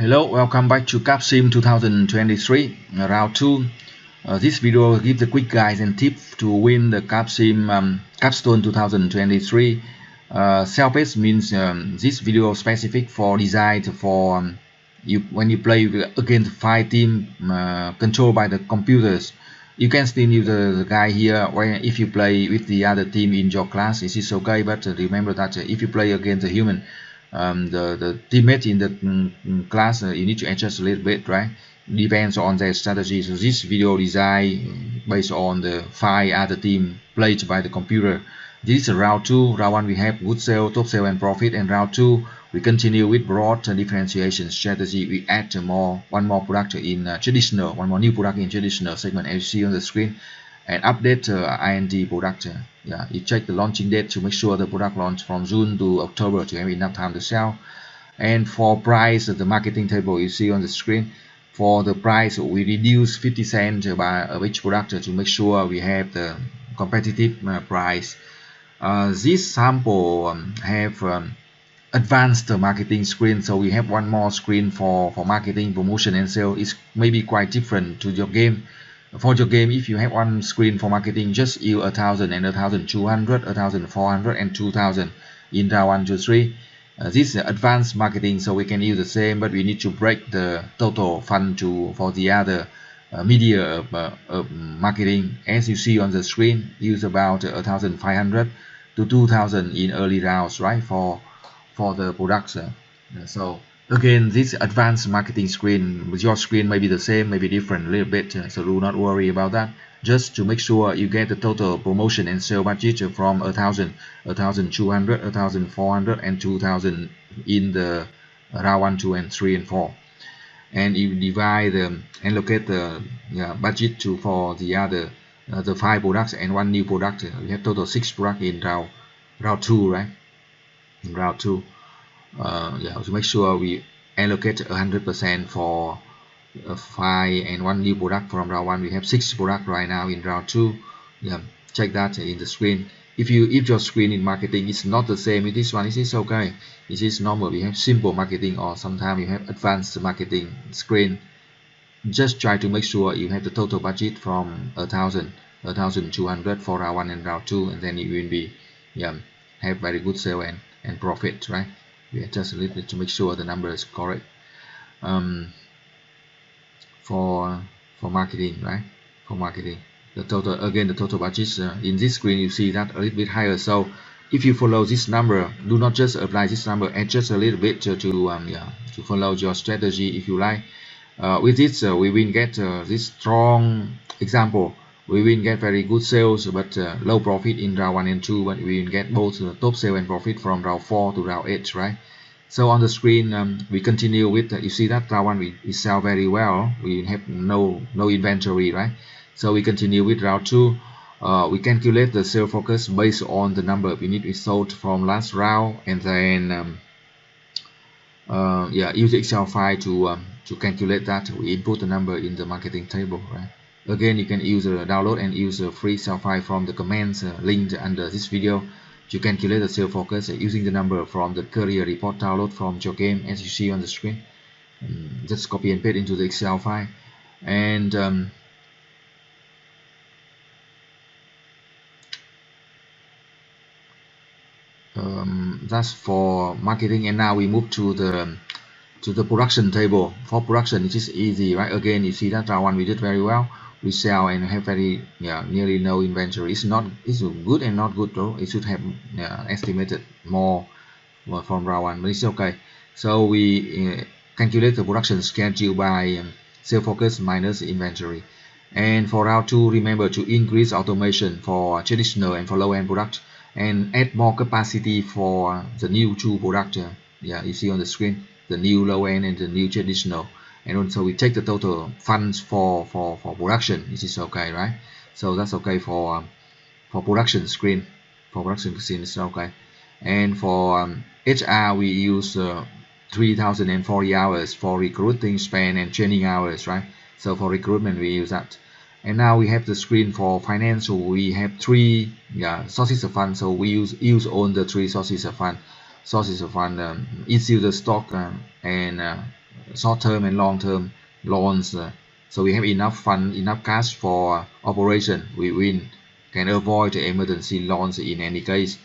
Hello, welcome back to Capsim 2023 round 2. This video gives a quick guide and tip to win the Capsim Capstone 2023. Self-paced means this video specific for designed for you when you play against 5 team controlled by the computers. You can still use the guy here when if you play with the other team in your class. It is okay, but remember that if you play against a human, the teammate in the class, you need to adjust a little bit, right? Depends on their strategy. So this video design based on the 5 other team played by the computer. This is round 2. Round 1 we have good sale, top sale and profit, and round 2 we continue with broad differentiation strategy. We add one more product in traditional, one more new product in traditional segment as you see on the screen, and update INT product. Yeah, you check the launching date to make sure the product launch from June to October to have enough time to sell. And for price, the marketing table you see on the screen. For the price, we reduce 50 cents by each product to make sure we have the competitive price. This sample have advanced marketing screen, so we have one more screen for marketing, promotion and sale. It's maybe quite different to your game. For your game, if you have one screen for marketing, just use 1,000 and 1,200, 1,400 and 2,000 in round 1 to 3. This is advanced marketing, so we can use the same, but we need to break the total fund for the other media marketing. As you see on the screen, use about 1,500 to 2,000 in early rounds, right? For the products. So again, this advanced marketing screen with your screen may be the same, maybe different a little bit, so do not worry about that. Just to make sure you get the total promotion and sale budget from 1,000, 1,200, 1,400 and 2,000 in the round 1, 2 and 3 and 4. And you divide and allocate the budget for the other the 5 products and 1 new product. We have total 6 products in round 2, right? In round 2, to make sure we allocate 100% for 5 and 1 new product from round 1. We have 6 products right now in round 2. Check that in the screen. If your screen in marketing is not the same with this one, it is okay. It is normal. We have simple marketing, or sometimes you have advanced marketing screen. Just try to make sure you have the total budget from 1,000, 1,200 for round 1 and round 2, and then you will be have very good sale and profit, right? We adjust a little bit to make sure the number is correct. For marketing, right? For marketing, the total budget in this screen you see that a little bit higher. So if you follow this number, do not just apply this number, adjust a little bit to follow your strategy if you like. With this, we will get this strong example. We will get very good sales, but low profit in round 1 and 2. But we will get both top sale and profit from round 4 to round 8, right? So on the screen, we continue with you see that round 1 we sell very well. We have no inventory, right? So we continue with round 2. We calculate the sale focus based on the number of units we sold from last round, and then use the Excel file to calculate that. We input the number in the marketing table, right? Again, you can use a download and use a free Excel file from the comments linked under this video to calculate the sale focus using the number from the career report download from your game as you see on the screen. Just copy and paste into the Excel file, and that's for marketing. And now we move to the production table. For production, it is easy, right? Again, you see that round 1 we did very well. We sell and have very nearly no inventory. It's good and not good though. It should have estimated more from round 1, but it's okay. So we calculate the production schedule by sale focus minus inventory. And for round 2, remember to increase automation for traditional and for low-end product, and add more capacity for the new 2 product. You see on the screen the new low-end and the new traditional. And also we take the total funds for production. This is okay, right? So that's okay for production screen. For production screen is okay. And for HR we use 3,040 hours for recruiting span and training hours, right? So for recruitment we use that. And now we have the screen for financial. We have 3 sources of fund, so we use all the 3 sources of fund. Issue the stock and short-term and long-term loans. So we have enough fund, enough cash for operation. We win, can avoid emergency loans in any case.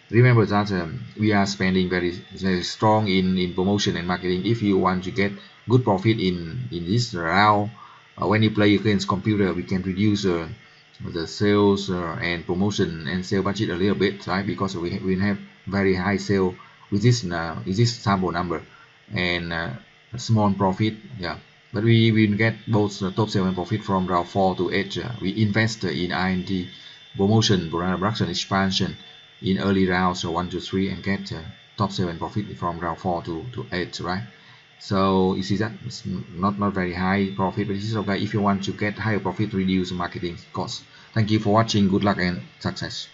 Remember that we are spending very strong in promotion and marketing. If you want to get good profit in this round, when you play against computer, we can reduce the sales and promotion and sale budget a little bit, right? Because we have very high sale with this sample number and a small profit, yeah. But we will get both top 7 profit from round 4 to 8. We invest in R&D, promotion, production expansion in early rounds, so 1 to 3, and get top 7 profit from round 4 to 8, right? So you see that it's not very high profit, but this is okay. If you want to get higher profit, reduce marketing costs. Thank you for watching. Good luck and success.